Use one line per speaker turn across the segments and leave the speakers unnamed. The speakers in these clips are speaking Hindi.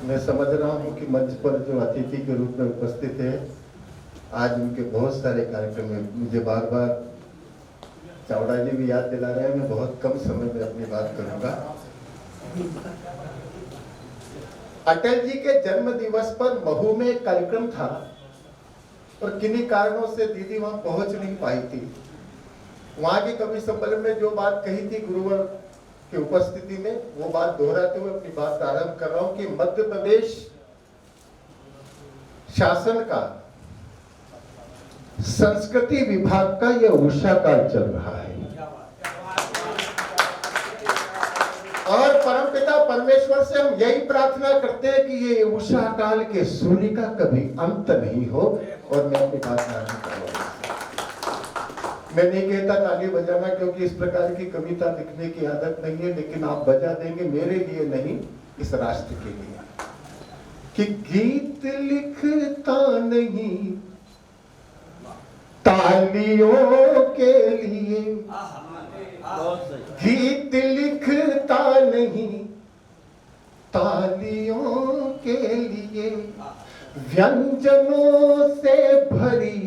मैं समझ रहा हूँ कि मंच पर जो अतिथि के रूप में उपस्थित है, आज उनके बहुत सारे कार्यक्रम हैं। मुझे बार बार चावड़ा जी भी याद दिला रहे हैं, मैं बहुत कम समय में अपनी बात करूंगा। अटल जी के जन्म दिवस पर महू में एक कार्यक्रम था और किन्हीं कारणों से दीदी वहां पहुंच नहीं पाई थी। वहां की कवि सम्मेलन में जो बात कही थी गुरुवर की उपस्थिति में, वो बात दोहराते हुए अपनी बात आरंभ कर रहा हूं कि मध्य प्रदेश शासन का संस्कृति विभाग का यह उषा काल चल रहा है और परमपिता परमेश्वर से हम यही प्रार्थना करते हैं कि ये उषा काल के सूर्य का कभी अंत नहीं हो। और मैं अपनी बात आरंभ कर रहा हूं। मैं नहीं कहता ताली बजाना, क्योंकि इस प्रकार की कविता लिखने की आदत नहीं है, लेकिन आप बजा देंगे मेरे लिए नहीं, इस राष्ट्र के लिए। कि गीत लिखता नहीं तालियों के लिए, गीत लिखता नहीं तालियों के लिए, व्यंजनों से भरी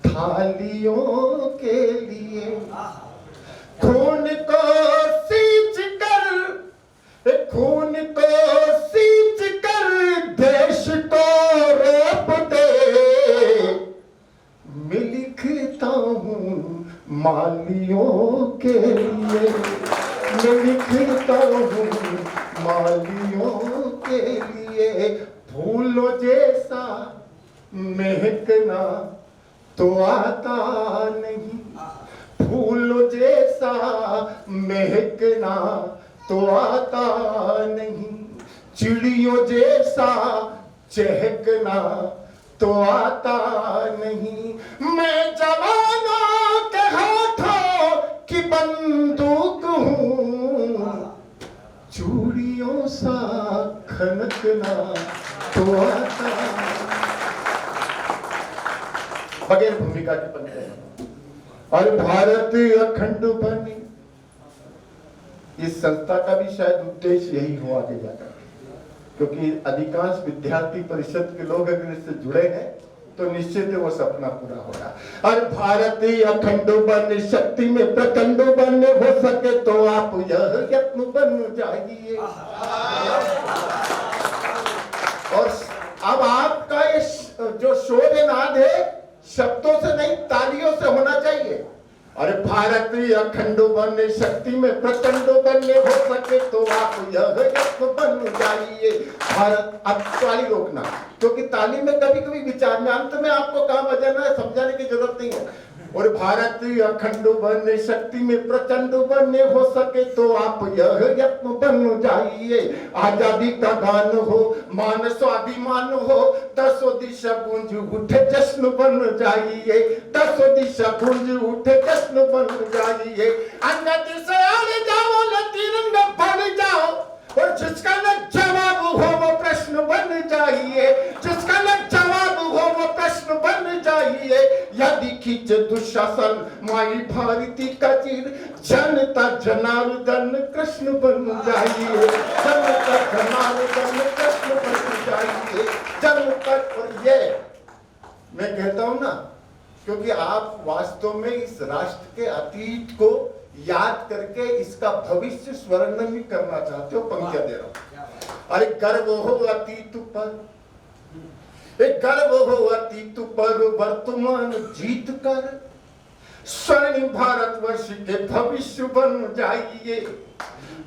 थालियों के लिए, खून को सींच कर, खून को सींच कर देश को रोप दे। मैं लिखता हूँ मालियों के लिए, मैं लिखता हूँ मालियों के लिए। फूलों जैसा महकना तो आता नहीं, फूलों जैसा महकना तो आता नहीं, चिड़ियों जैसा चहकना तो आता नहीं। मैं जवानों के हाथों की बंदूक हूँ, चूड़ियों सा खनकना तो आता। बगैर भूमिका के बनते हैं और भारत अखंड बने, इस संस्था का भी शायद उद्देश्य यही हो आगे जाकर, क्योंकि अधिकांश विद्यार्थी परिषद के लोग अगर इससे जुड़े हैं तो निश्चित वो सपना पूरा होगा। और भारत अखंड बने, शक्ति में प्रचंड बने, हो सके तो आप यह यत्न बन जाइए। और अब आपका ये जो शोध नाद है शब्दों से नहीं तालियों से होना चाहिए। अरे भारत अखंड बने, शक्ति में प्रचंड बने, हो सके तो आप यह यत्न बन जाइए। भारत, अब ताली रोकना, क्योंकि ताली में कभी कभी विचार में अंत में आपको कहाँ बजाना है समझाने की जरूरत नहीं है। और भारत अखंड बने, शक्ति में प्रचंड बने, हो सके तो आप यह यत्न बन जाइए। आजादी का गान हो, मान स्वाभिमान हो, दसों दिशा गूंज उठे जश्न बन जाइए, दसों दिशा गूंज उठे जश्न बन जाइए। अन्नति से आगे जाओ, तिरंगा बन जाओ, और जिसका न जवाब हो वो प्रश्न बन जाइए, जिसका न जवाब हो वो प्रश्न बन जाइए। यदि खींच दुशासन माई भारती का चीर, जनता जनार्दन कृष्ण बन जाइए, जनता जनार्दन कृष्ण बन जाइए। जनता, और ये मैं कहता हूं ना, क्योंकि आप वास्तव में इस राष्ट्र के अतीत को याद करके इसका भविष्य स्वर्णिम करना चाहते हो। पंक्तियां दे रहा हूं। अरे गर्व हो अतीत पर, एक गर्व हो अतीत पर, वर्तमान जीत कर स्वर्णिम भारतवर्ष के भविष्य बन जाइए।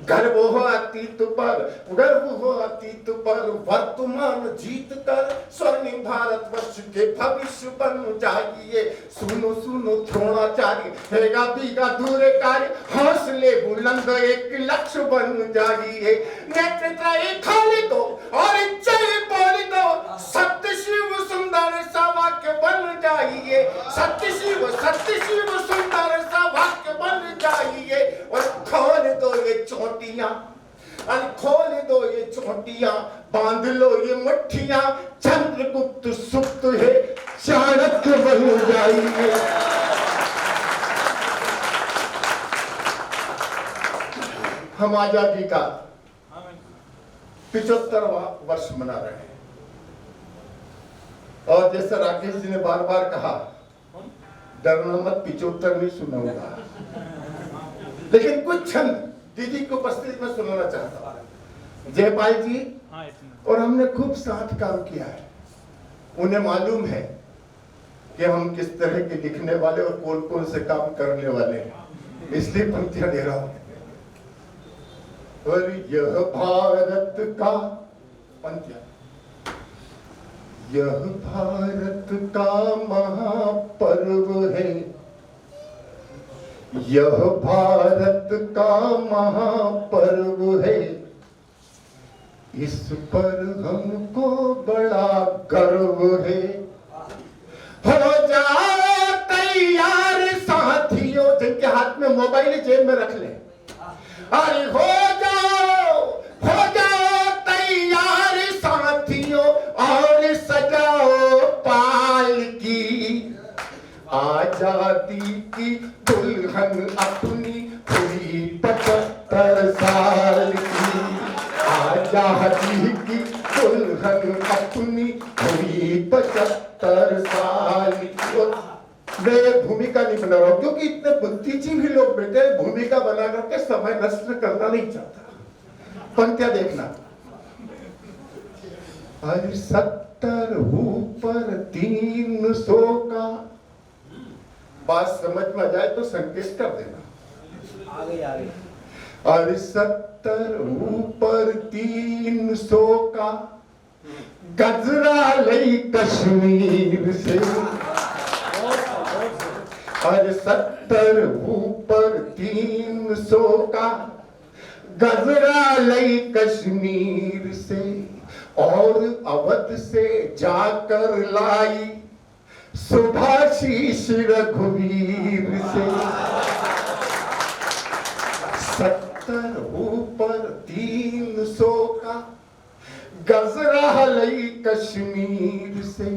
गर्व हो अतीत पर, गर्व हो अतीत पर, वर्तमान जीत कर स्वर्णिम भारतवर्ष के भविष्य बन जाइए। सुनो सुनो द्रोणाचार्य, हैगा बीगा दूर कार्य, हौसले बुलंद एक लक्ष्य बन जाइए। नेतृत्व एक खाली दो और जय बोल दो, सत्य शिव सुंदर सा वाक्य बन जाइए, सत्य शिव सुंदर सा वाक्य बन जाइए। और खोल दो ये चोटियां, खोल दो ये चोटियां, बांध लो ये मुट्ठियां, चंद्रगुप्त सुप्त है चाणक्य बन जाइए। हम आजादी का 75वां वर्ष मना रहे हैं। और जैसा राकेश जी ने बार बार कहा, डरना मत, 75 नहीं सुनाऊंगा, लेकिन कुछ क्षण दीदी की उपस्थिति में सुनाना चाहता हूं। जयपाल जी और हमने खूब साथ काम किया है, उन्हें मालूम है कि हम किस तरह के लिखने वाले और कौन कौन से काम करने वाले हैं, इसलिए पंक्तियां दे रहा हूं। और यह भारत का पंक्तियां, यह भारत का महापर्व है, यह भारत का महापर्व है, इस पर हमको बड़ा गर्व है। हो जाओ तैयार साथियों, जिनके हाथ में मोबाइल जेब में रख ले, अरे हो जाओ तैयार साथियों और सजाओ पालकी, आजादी की दुल्हन अपनी हुई 75 साल की, आजादी की दुल्हन अपनी हुई 75 साल की। मैं भूमिका नहीं बना रहा हूं, क्योंकि इतने बुद्धिजीवी भी लोग बैठे हैं, भूमिका बना करके समय नष्ट करना नहीं चाहता। पंक्तियां देखना, अरे 70 ऊपर 300 का, बात समझ में जाए तो संकेत कर देना। आगे अरे 70 ऊपर 300 का, गजरा लई कश्मीर से, अरे 70 ऊपर 300 का, गजरा लई कश्मीर से, और अवध से जाकर लाई सुभाषीष रघुवीर से। 70 ऊपर 300 का, गजरा लई कश्मीर से,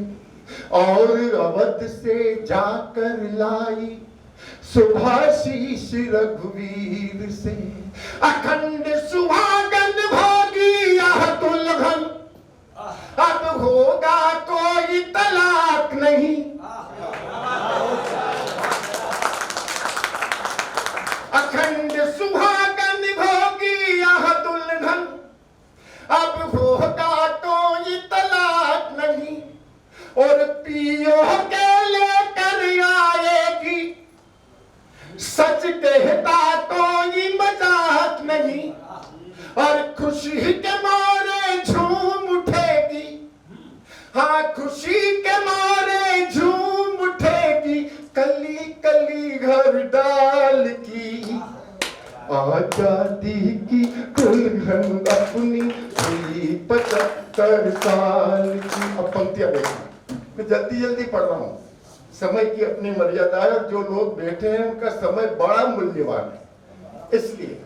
और अवध से जाकर लाई सुभाषीष रघुवीर से। अखंड सुहागन भोगी यह दुल्हन, अब होगा कोई तलाक नहीं, अखंड सुहागन भोगी यह दुल्हन, अब होगा कोई तलाक नहीं, और पियो के लेकर आएगी, सच कहता कोई मजाक नहीं, और खुशी के मारे झूम उठेगी, हाँ खुशी के मारे झूम उठेगी, कली कली घर डाल की, आजादी की दुल्हन अपनी हुई 75 साल की। अब पंक्तियां देखना, मैं जल्दी जल्दी पढ़ रहा हूं, समय की अपनी मर्यादा है, और जो लोग बैठे हैं उनका समय बड़ा मूल्यवान है, इसलिए।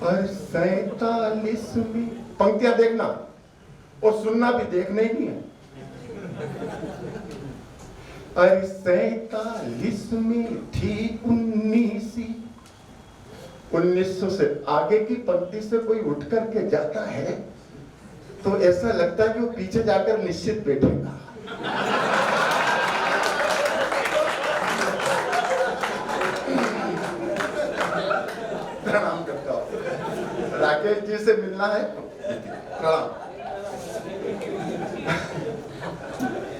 और 47वीं पंक्तियां देखना, और सुनना भी, देखना ही नहीं है। और 47 में थी 1900 से आगे की पंक्ति से कोई उठ करके जाता है तो ऐसा लगता है कि वो पीछे जाकर निश्चित बैठेगा। प्रणाम करता हूं, राकेश जी से मिलना है, प्रणाम।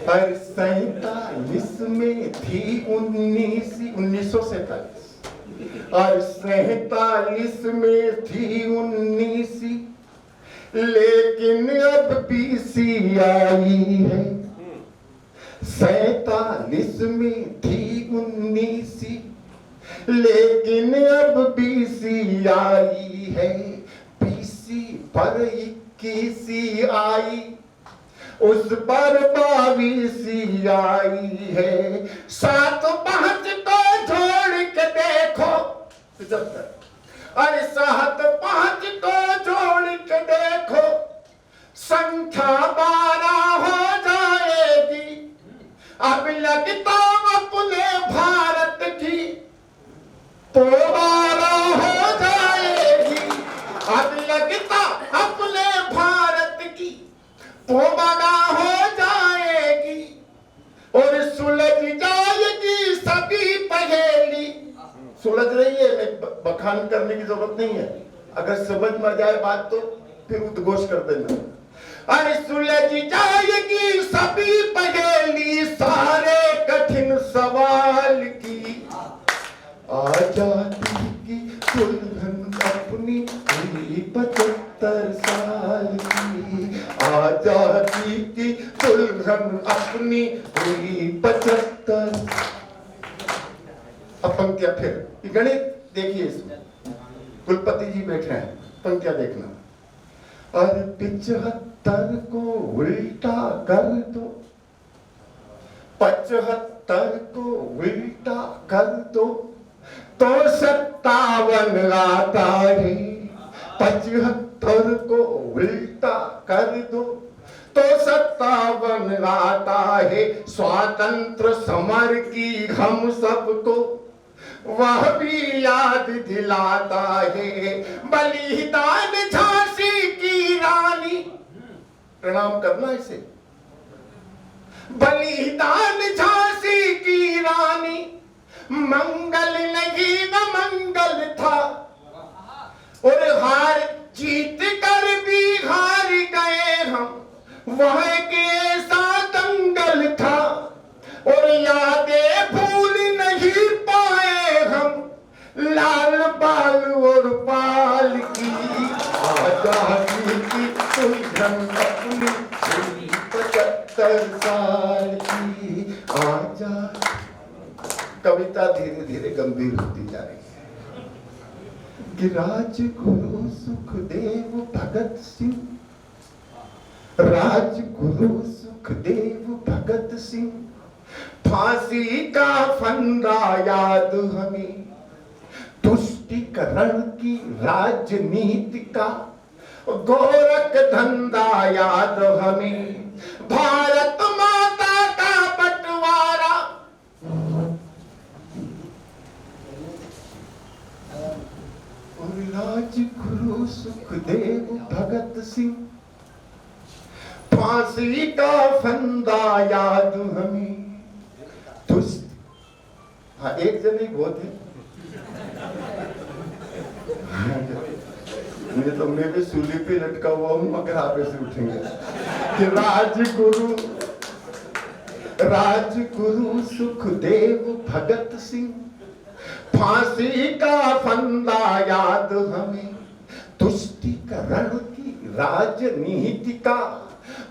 47 में थी 1947, और 47 में थी 19, लेकिन अब बीसी आई है। 47 में थी 19, लेकिन अब बीसी आई है, बीसी पर 21 आई, उस पर 22 आई है। 7 5 को जोड़ के देखो, 75, अरे 7 5 को जोड़ के देखो, संख्या 12 हो जाएगी। अब लगता अपने भारत की तो 12 हो जाएगी। अब लगता पोबड़ा हो जाएगी और सुलझ जाएगी सभी पहेली। सुलझ रही है, बखान करने की जरूरत नहीं है, अगर समझ में जाए बात तो फिर उद्घोष कर देना। अरे सुलझ जाएगी सभी पहेली सारे कठिन सवाल की, आजादी की दुल्हन अपनी हुई 75 साल की, आजादी की दुल्हन अपनी हुई 75। अब पंक्तियां फिर गणित देखिए, इसमें कुलपति जी बैठे हैं, पंक्तियां देखना। और 75 को उल्टा कर दो, 75 को उल्टा कर दो तो 57 आता है। 75 को उल्टा कर दो तो 57 आता है। स्वातंत्र समर की हम सबको वह भी याद दिलाता है। बलिदान झांसी की रानी, प्रणाम करना इसे, बलिदान झांसी की रानी, मंगल नहीं न मंगल था, और हार जीत कर भी हार गए हम, वह कैसा दंगल था, और यादें भूल नहीं पाए हम, लाल बाल और पाल की, आजादी की दुल्हन अपनी 75 साल की, आजादी। कविता धीरे धीरे गंभीर होती जा रही है कि राजगुरु सुखदेव भगत सिंह, राजगुरु सुखदेव भगत सिंह, फांसी का फंदा याद हमें, तुष्टीकरण की राजनीति का गोरख धंधा याद हमें, भारत माता का बंटवारा, और राजगुरु सुखदेव भगत सिंह, फांसी का फंदा याद हमें, हाँ एक जन ही बहुत है, मुझे तो मैं भी सूली पे लटका हुआ हूं, मगर आप ऐसे उठेंगे कि राजगुरु सुखदेव भगत सिंह, फांसी का फंदा याद हमें, तुष्टीकरण की राजनीति का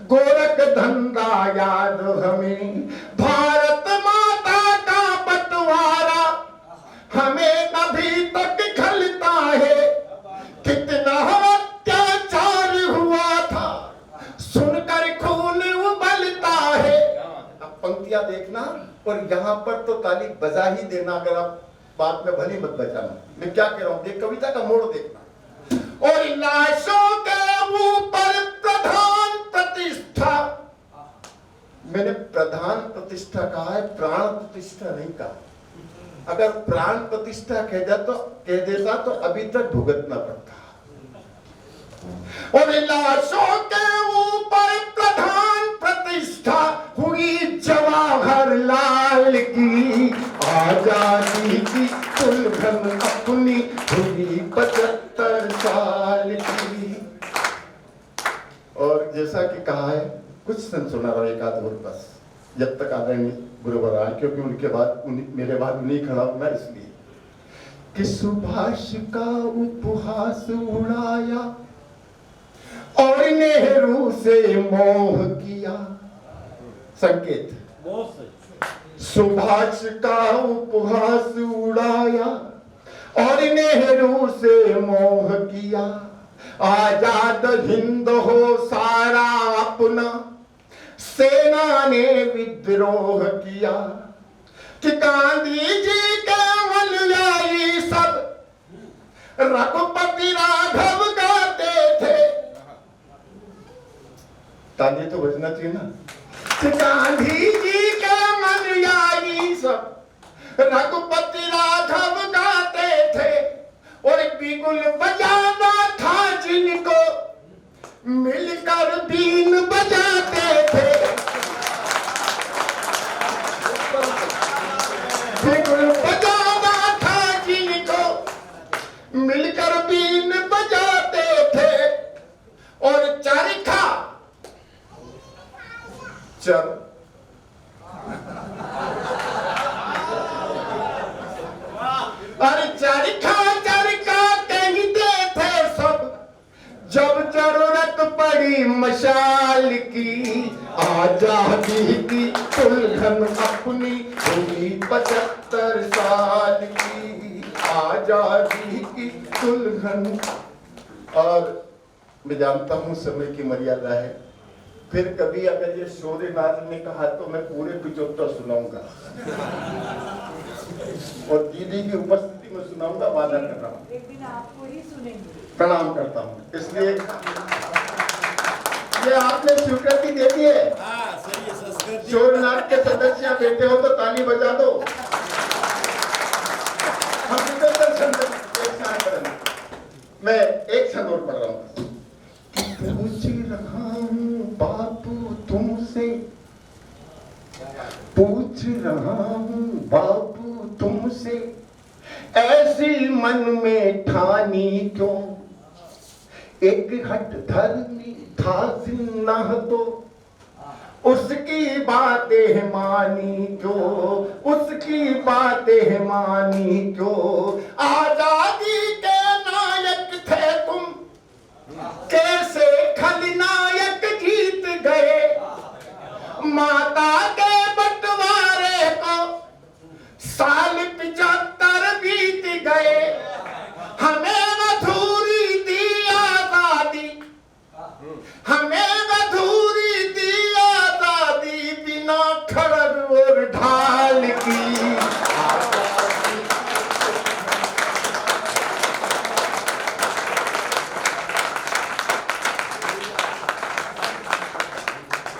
गोरख धंधा याद हमें, भारत माता का बंटवारा हमें अभी तक खलता है, कितना अत्याचार हुआ था सुनकर खून उबलता है। अब पंक्तियां देखना और यहाँ पर तो ताली बजा ही देना, अगर आप बात में भली मत बचाना, मैं क्या कह रहा हूं, देख कविता का मोड़ देखना। और लाशों के ऊपर प्रधान प्रतिष्ठा, मैंने प्रधान प्रतिष्ठा कहा है, प्राण प्रतिष्ठा नहीं कहा। अगर प्राण प्रतिष्ठा कह देता तो अभी तक भुगतना पड़ता। और लाशों के ऊपर प्रधान प्रतिष्ठा हुई जवाहरलाल की, आजादी की दुल्हन अपनी हुई 75 साल की। और जैसा कि कहा है, कुछ सन सुना रहा एक आध और बस, जब तक आदरणीय गुरुवर आए, क्योंकि उनके बाद मेरे बाद उन्हीं खड़ा होना, इसलिए कि सुभाष का उपहास उड़ाया और नेहरू से मोह किया। संकेत, सुभाष का उपहास उड़ाया और नेहरू से मोह किया, आजाद हिंद हो सारा अपना, सेना ने विद्रोह किया, कि गांधी जी के अनुयायी सब रघुपति राघव गाते थे। ताली तो बजना चाहिए ना। कि गांधी जी के अनुयायी सब रघुपति राघव गाते थे, और बिगुल बजाना था जिनको मिलकर बीन बजा चर अरे चरखा चरखा कहते थे सब जब जरूरत पड़ी मशाल की। आजादी की दुल्हन अपनी हुई 75 साल की। आजादी की दुल्हन। और मैं जानता हूं समय की मर्यादा है, फिर कभी अगर ये शोरेनाथ ने कहा तो मैं पूरे 75 सुनाऊंगा और दीदी की उपस्थिति में सुनाऊंगा। वादा कर रहा हूं,
एक दिन आपको ही सुनेंगे।
प्रणाम करता हूं। इसलिए ये आपने स्वीकृति दे दी है। शोरनाथ के सदस्य बैठे हो तो ताली बजा दो। हम मैं एक क्षण और पढ़ रहा हूं। पूछ रहा हूं बापू तुमसे, पूछ रहा हूं बापू तुमसे, ऐसी मन में ठानी क्यों? एक हट धर्मी था जिन्ना तो उसकी बातें मानी क्यों? उसकी बातें मानी क्यों? आजादी